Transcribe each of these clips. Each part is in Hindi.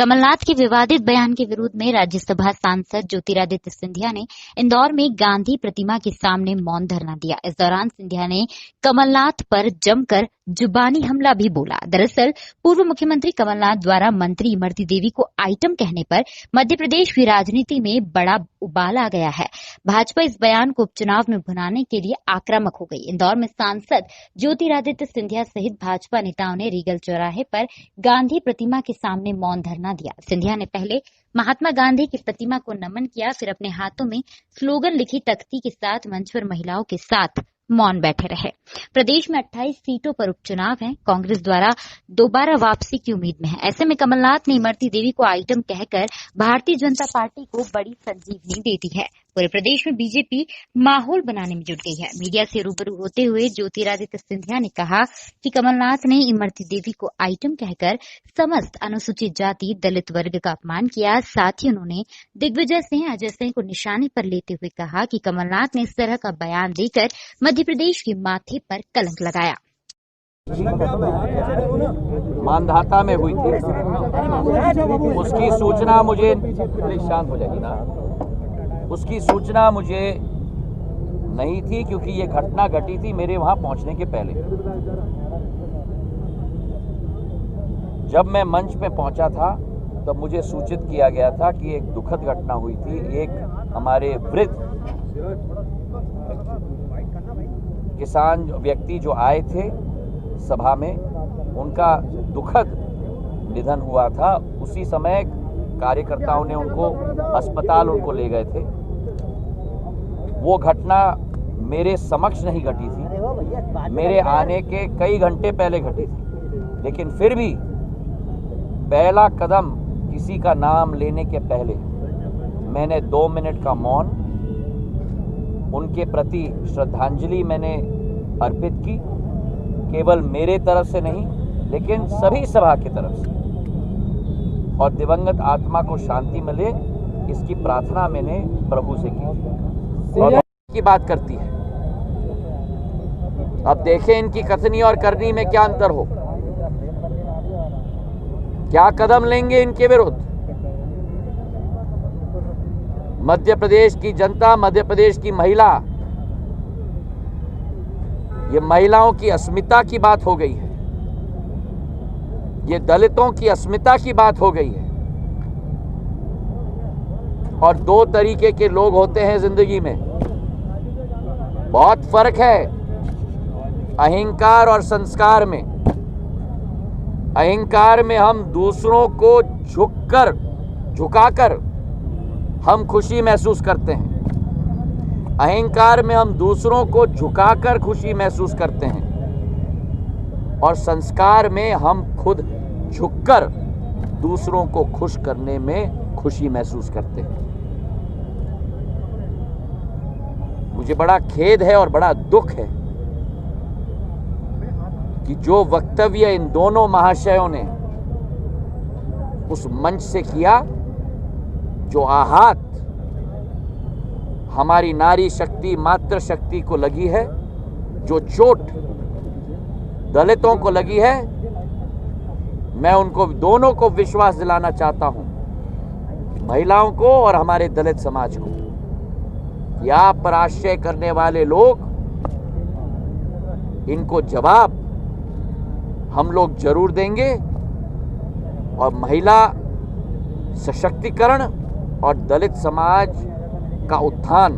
कमलनाथ के विवादित बयान के विरोध में राज्यसभा सांसद ज्योतिरादित्य सिंधिया ने इंदौर में गांधी प्रतिमा के सामने मौन धरना दिया। इस दौरान सिंधिया ने कमलनाथ पर जमकर जुबानी हमला भी बोला। दरअसल पूर्व मुख्यमंत्री कमलनाथ द्वारा मंत्री इमरती देवी को आइटम कहने पर मध्य प्रदेश की राजनीति में बड़ा उबाल आ गया है। भाजपा इस बयान को उपचुनाव में भुनाने के लिए आक्रामक हो गई। इंदौर में सांसद ज्योतिरादित्य सिंधिया सहित भाजपा नेताओं ने रीगल चौराहे पर गांधी प्रतिमा के सामने मौन धरना दिया। सिंधिया ने पहले महात्मा गांधी की प्रतिमा को नमन किया, फिर अपने हाथों में स्लोगन लिखी तख्ती के साथ मंच पर महिलाओं के साथ मौन बैठे रहे। प्रदेश में 28 सीटों पर उपचुनाव है। कांग्रेस द्वारा दोबारा वापसी की उम्मीद में है। ऐसे में कमलनाथ ने इमरती देवी को आइटम कहकर भारतीय जनता पार्टी को बड़ी संजीवनी दे दी है। पूरे प्रदेश में बीजेपी माहौल बनाने में जुट गई है। मीडिया से रूबरू होते हुए ज्योतिरादित्य सिंधिया ने कहा कि कमलनाथ ने इमरती देवी को आइटम कहकर समस्त अनुसूचित जाति दलित वर्ग का अपमान किया। साथ ही उन्होंने दिग्विजय सिंह, अजय सिंह को निशाने पर लेते हुए कहा कि कमलनाथ ने इस तरह का बयान देकर मध्य प्रदेश के माथे पर कलंक लगाया। मानधाता में हुई थी, उसकी सूचना मुझे शांत हो जाएगी ना, उसकी सूचना मुझे नहीं थी क्योंकि ये घटना घटी थी मेरे वहां पहुंचने के पहले। जब मैं मंच पे पहुंचा था तब मुझे सूचित किया गया था कि एक दुखद घटना हुई थी। एक हमारे वृद्ध किसान व्यक्ति जो आए थे सभा में, उनका दुखद निधन हुआ था। उसी समय कार्यकर्ताओं ने उनको अस्पताल उनको ले गए थे। वो घटना मेरे समक्ष नहीं घटी थी, मेरे आने के कई घंटे पहले घटी थी। लेकिन फिर भी पहला कदम किसी का नाम लेने के पहले मैंने 2 मिनट का मौन, उनके प्रति श्रद्धांजलि मैंने अर्पित की। केवल मेरे तरफ से नहीं लेकिन सभी सभा की तरफ से, और दिवंगत आत्मा को शांति मिले इसकी प्रार्थना मैंने प्रभु से की। और की बात करती है, अब देखें इनकी कथनी और करनी में क्या अंतर हो, क्या कदम लेंगे इनके विरुद्ध। मध्य प्रदेश की जनता, मध्य प्रदेश की महिला, ये महिलाओं की अस्मिता की बात हो गई है, ये दलितों की अस्मिता की बात हो गई है। और 2 तरीके के लोग होते हैं जिंदगी में, बहुत फर्क है अहंकार और संस्कार में। अहंकार में हम दूसरों को झुकाकर हम खुशी महसूस करते हैं। अहंकार में हम दूसरों को झुकाकर खुशी महसूस करते हैं, और संस्कार में हम खुद झुककर दूसरों को खुश करने में खुशी महसूस करते हैं। मुझे बड़ा खेद है और बड़ा दुख है कि जो वक्तव्य इन दोनों महाशयों ने उस मंच से किया, जो आहत हमारी नारी शक्ति, मातृ शक्ति को लगी है, जो चोट दलितों को लगी है, मैं उनको दोनों को विश्वास दिलाना चाहता हूं, महिलाओं को और हमारे दलित समाज को, कि आप पर आश्रय करने वाले लोग, इनको जवाब हम लोग जरूर देंगे। और महिला सशक्तिकरण और दलित समाज का उत्थान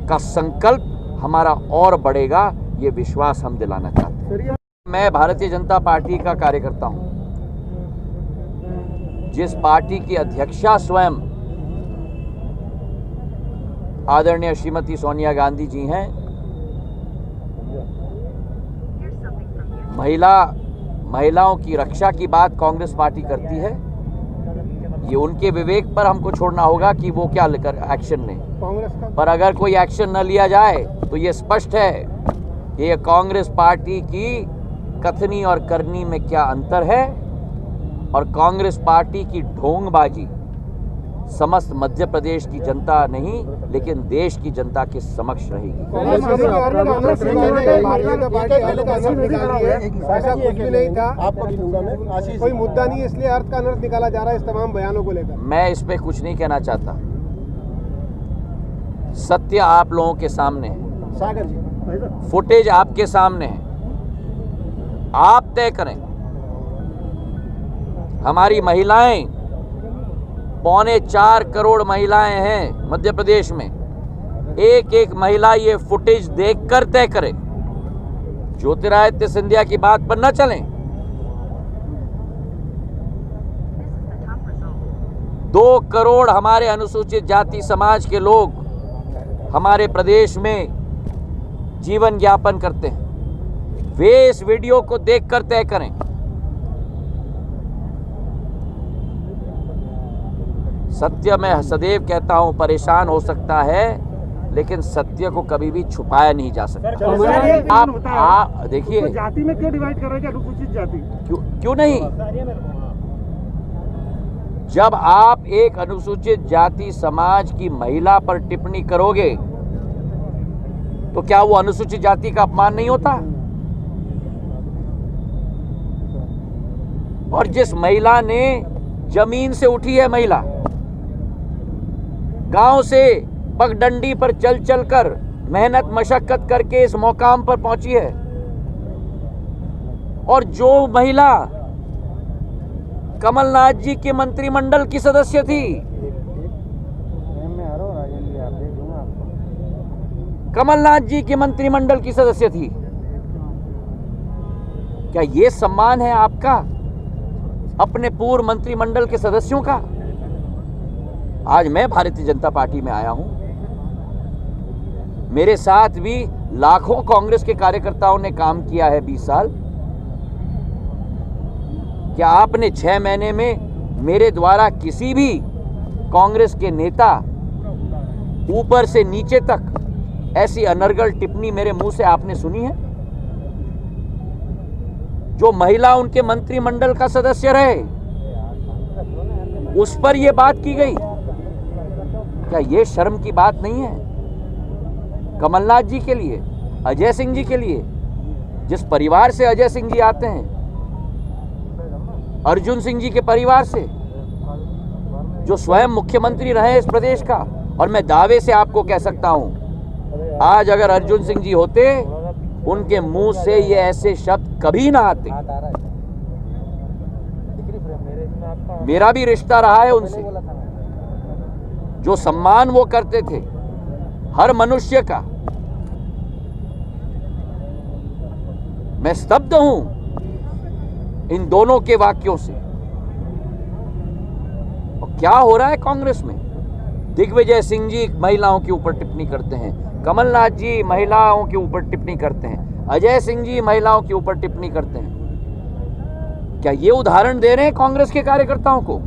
का संकल्प हमारा और बढ़ेगा, ये विश्वास हम दिलाना चाहते हैं। मैं भारतीय जनता पार्टी का कार्यकर्ता हूं, जिस पार्टी की अध्यक्षा स्वयं आदरणीय श्रीमती सोनिया गांधी जी हैं। महिलाओं की रक्षा की बात कांग्रेस पार्टी करती है, ये उनके विवेक पर हमको छोड़ना होगा कि वो क्या एक्शन लें। पर अगर कोई एक्शन न लिया जाए तो ये स्पष्ट है कि ये कांग्रेस पार्टी की कथनी और करनी में क्या अंतर है, और कांग्रेस पार्टी की ढोंगबाजी समस्त मध्य प्रदेश की जनता नहीं लेकिन देश की जनता के समक्ष रहेगी। ऐसा कुछ भी नहीं था, कोई मुद्दा नहीं, इसलिए अर्थ का अनर्थ निकाला जा रहा है इस तमाम बयानों को लेकर। मैं इस पे कुछ नहीं कहना चाहता। सत्य आप लोगों के सामने है, सागर जी, फुटेज आपके सामने है, आप तय करें। हमारी महिलाएं 3.25 करोड़ महिलाएं हैं मध्य प्रदेश में। एक एक महिला ये फुटेज देखकर तय करे। ज्योतिरादित्य सिंधिया की बात पर न चलें। 2 करोड़ हमारे अनुसूचित जाति समाज के लोग हमारे प्रदेश में जीवन यापन करते हैं। वे इस वीडियो को देखकर तय करें। सत्य मैं सदैव कहता हूं परेशान हो सकता है लेकिन सत्य को कभी भी छुपाया नहीं जा सकता। आप देखिए, तो जाति में क्यों डिवाइड कर रहे हैं अनुसूचित जाति? क्यों नहीं? जब आप एक अनुसूचित जाति समाज की महिला पर टिप्पणी करोगे तो क्या वो अनुसूचित जाति का अपमान नहीं होता? और जिस महिला ने जमीन से उठी है, महिला गांव से पगडंडी पर चल चल कर मेहनत मशक्कत करके इस मुकाम पर पहुंची है, और जो महिला कमलनाथ जी के मंत्रिमंडल की सदस्य थी, कमलनाथ जी के मंत्रिमंडल की सदस्य थी, क्या ये सम्मान है आपका अपने पूर्व मंत्रिमंडल के सदस्यों का? आज मैं भारतीय जनता पार्टी में आया हूं, मेरे साथ भी लाखों कांग्रेस के कार्यकर्ताओं ने काम किया है 20 साल। क्या आपने 6 महीने में मेरे द्वारा किसी भी कांग्रेस के नेता ऊपर से नीचे तक ऐसी अनर्गल टिप्पणी मेरे मुंह से आपने सुनी है? जो महिला उनके मंत्रिमंडल का सदस्य रहे उस पर यह बात की गई। क्या यह शर्म की बात नहीं है? कमलनाथ जी के लिए, अजय सिंह जी के लिए, जिस परिवार से अजय सिंह जी आते हैं, अर्जुन सिंह जी के परिवार से, जो स्वयं मुख्यमंत्री रहे इस प्रदेश का, और मैं दावे से आपको कह सकता हूं आज अगर अर्जुन सिंह जी होते उनके मुंह से ये ऐसे शब्द कभी ना आते। मेरा भी रिश्ता रहा है उनसे। जो सम्मान वो करते थे हर मनुष्य का, मैं स्तब्ध हूं इन दोनों के वाक्यों से। और क्या हो रहा है कांग्रेस में? दिग्विजय सिंह जी महिलाओं के ऊपर टिप्पणी करते हैं, कमलनाथ जी महिलाओं के ऊपर टिप्पणी करते हैं, अजय सिंह जी महिलाओं के ऊपर टिप्पणी करते हैं। क्या ये उदाहरण दे रहे हैं कांग्रेस के कार्यकर्ताओं को?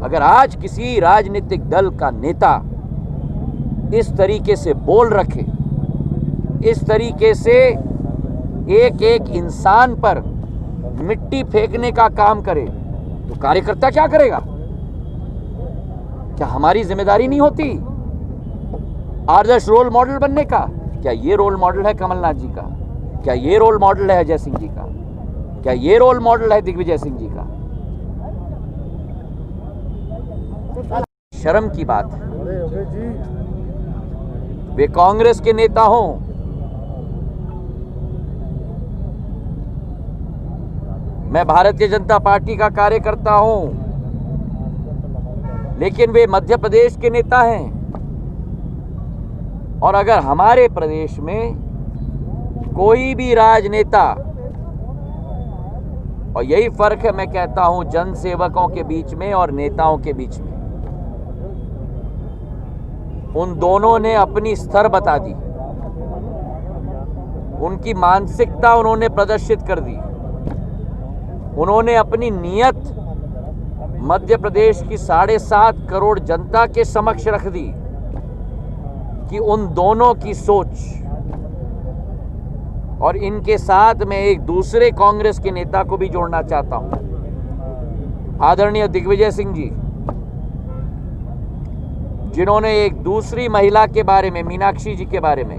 अगर आज किसी राजनीतिक दल का नेता इस तरीके से बोल रखे, इस तरीके से एक एक इंसान पर मिट्टी फेंकने का काम करे, तो कार्यकर्ता क्या करेगा? क्या हमारी जिम्मेदारी नहीं होती आदर्श रोल मॉडल बनने का? क्या ये रोल मॉडल है कमलनाथ जी का? क्या ये रोल मॉडल है अजय सिंह जी का? क्या ये रोल मॉडल है दिग्विजय सिंह जी का? शर्म की बात है। वे कांग्रेस के नेता हों, मैं भारतीय जनता पार्टी का कार्यकर्ता हूं, लेकिन वे मध्य प्रदेश के नेता हैं। और अगर हमारे प्रदेश में कोई भी राजनेता, और यही फर्क है मैं कहता हूं जनसेवकों के बीच में और नेताओं के बीच में, उन दोनों ने अपनी स्तर बता दी, उनकी मानसिकता उन्होंने प्रदर्शित कर दी, उन्होंने अपनी नीयत मध्य प्रदेश की 7.5 करोड़ जनता के समक्ष रख दी कि उन दोनों की सोच। और इनके साथ मैं एक दूसरे कांग्रेस के नेता को भी जोड़ना चाहता हूं, आदरणीय दिग्विजय सिंह जी। जिन्होंने एक दूसरी महिला के बारे में, मीनाक्षी जी के बारे में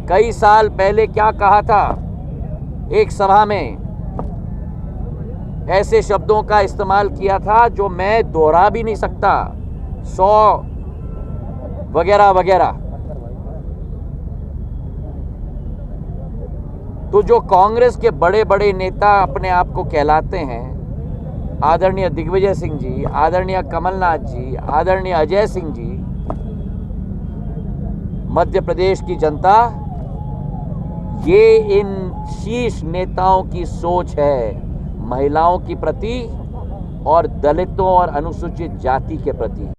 कई साल पहले क्या कहा था, एक सभा में ऐसे शब्दों का इस्तेमाल किया था जो मैं दोहरा भी नहीं सकता, 100 वगैरह वगैरह। तो जो कांग्रेस के बड़े बड़े नेता अपने आप को कहलाते हैं, आदरणीय दिग्विजय सिंह जी, आदरणीय कमलनाथ जी, आदरणीय अजय सिंह जी, मध्य प्रदेश की जनता, ये इन शीर्ष नेताओं की सोच है महिलाओं के प्रति और दलितों और अनुसूचित जाति के प्रति।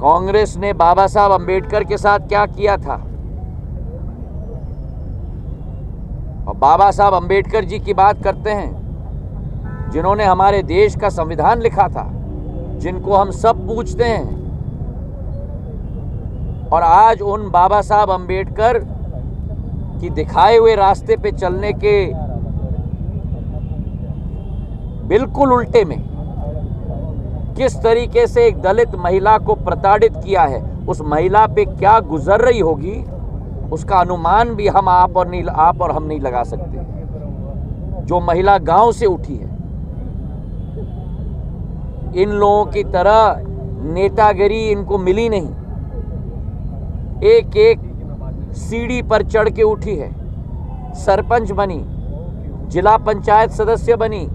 कांग्रेस ने बाबा साहब अंबेडकर के साथ क्या किया था, और बाबा साहब अंबेडकर जी की बात करते हैं जिन्होंने हमारे देश का संविधान लिखा था, जिनको हम सब पूछते हैं, और आज उन बाबा साहब अंबेडकर की दिखाए हुए रास्ते पे चलने के बिल्कुल उल्टे में किस तरीके से एक दलित महिला को प्रताड़ित किया है, उस महिला पे क्या गुजर रही होगी उसका अनुमान भी आप और हम नहीं लगा सकते। जो महिला गांव से उठी है, इन लोगों की तरह नेतागिरी इनको मिली नहीं, एक एक सीढ़ी पर चढ़ के उठी है, सरपंच बनी, जिला पंचायत सदस्य बनी,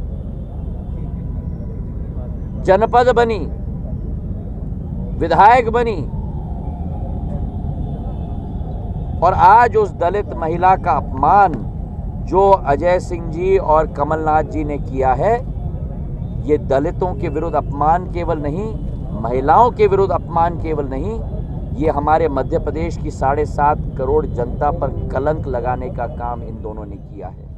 जनपद बनी, विधायक बनी, और आज उस दलित महिला का अपमान जो अजय सिंह जी और कमलनाथ जी ने किया है, ये दलितों के विरुद्ध अपमान केवल नहीं, महिलाओं के विरुद्ध अपमान केवल नहीं, ये हमारे मध्य प्रदेश की 7.5 करोड़ जनता पर कलंक लगाने का काम इन दोनों ने किया है।